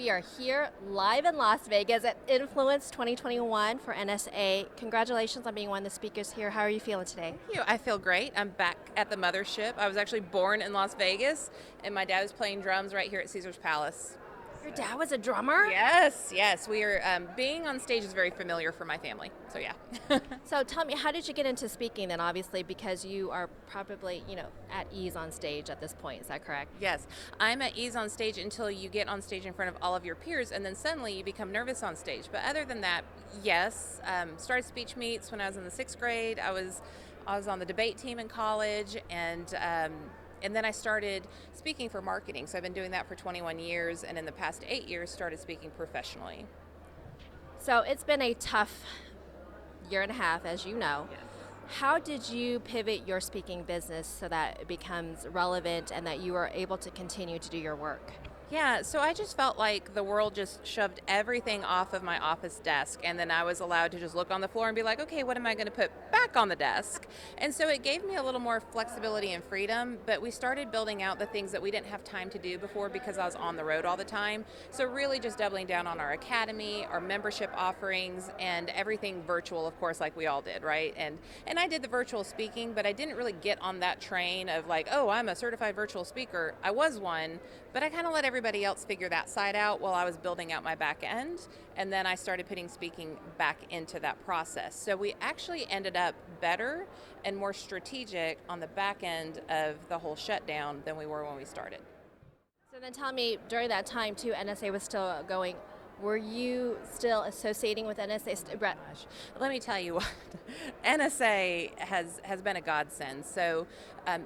We are here live in Las Vegas at Influence 2021 for NSA. Congratulations on being one of the speakers here. How are you feeling today? Thank you. I feel great. I'm back at the mothership. I was actually born in Las Vegas, and my dad was playing drums right here at Caesar's Palace. Your dad was a drummer? Yes. We are being on stage is very familiar for my family. So yeah. So tell me, how did you get into speaking then? Obviously, because you are probably, at ease on stage at this point. Is that correct? Yes, I'm at ease on stage until you get on stage in front of all of your peers, and then suddenly you become nervous on stage. But other than that, yes. Started speech meets when I was in the 6th grade. I was on the debate team in college, and then I started speaking for marketing. So I've been doing that for 21 years, and in the past 8 years, started speaking professionally. So it's been a tough year and a half, as you know. Yes. How did you pivot your speaking business so that it becomes relevant and that you are able to continue to do your work? Yeah, so I just felt like the world just shoved everything off of my office desk, and then I was allowed to just look on the floor and be like, okay, what am I going to put back on the desk? And so it gave me a little more flexibility and freedom, but we started building out the things that we didn't have time to do before because I was on the road all the time. So really just doubling down on our academy, our membership offerings, and everything virtual, of course, like we all did, right? And I did the virtual speaking, but I didn't really get on that train of like, oh, I'm a certified virtual speaker. I was one, but I kind of let everybody else figure that side out while I was building out my back end, and then I started putting speaking back into that process. So we actually ended up better and more strategic on the back end of the whole shutdown than we were when we started. So then tell me, during that time too, NSA was still going. Were you still associating with NSA? Brett? Let me tell you what, NSA has been a godsend. So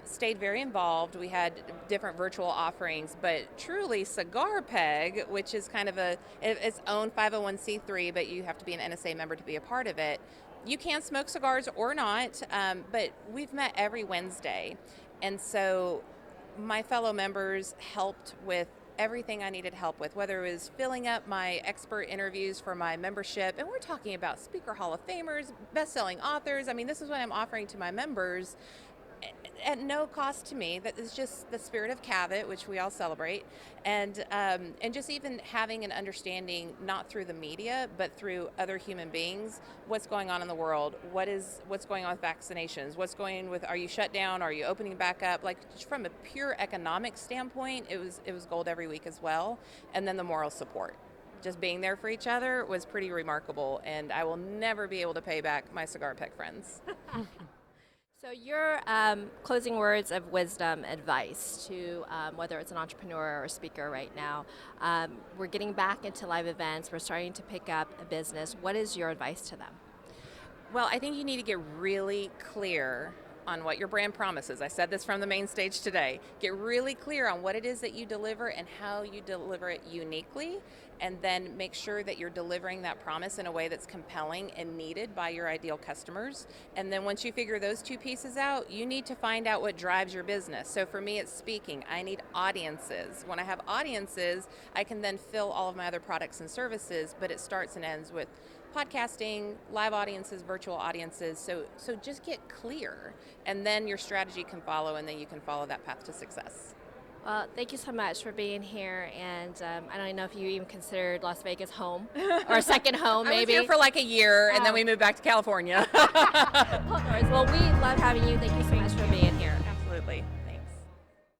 stayed very involved. We had different virtual offerings, but truly Cigar Peg, which is kind of its own 501c3, but you have to be an NSA member to be a part of it. You can smoke cigars or not, but we've met every Wednesday. And so my fellow members helped with everything I needed help with, whether it was filling up my expert interviews for my membership, and we're talking about Speaker Hall of Famers, best-selling authors. I mean, this is what I'm offering to my members at no cost to me. That is just the spirit of Cavett, which we all celebrate, and just even having an understanding, not through the media, but through other human beings, what's going on in the world, what's going on with vaccinations, what's going with, are you shut down, are you opening back up? Like from a pure economic standpoint, it was gold every week as well, and then the moral support. Just being there for each other was pretty remarkable, and I will never be able to pay back my Cigar Peg friends. So your closing words of wisdom, advice to whether it's an entrepreneur or a speaker right now, we're getting back into live events, we're starting to pick up a business. What is your advice to them? Well, I think you need to get really clear on what your brand promises. I said this from the main stage today. Get really clear on what it is that you deliver and how you deliver it uniquely, and then make sure that you're delivering that promise in a way that's compelling and needed by your ideal customers. And then once you figure those two pieces out, you need to find out what drives your business. So for me, it's speaking. I need audiences. When I have audiences, I can then fill all of my other products and services, but it starts and ends with podcasting, live audiences, virtual audiences. So just get clear, and then your strategy can follow, and then you can follow that path to success. Well, thank you so much for being here, and I don't even know if you even considered Las Vegas home or a second home, maybe. I was here for like a year, and then we moved back to California. Well, we love having you. Thank you so much for being here. Absolutely.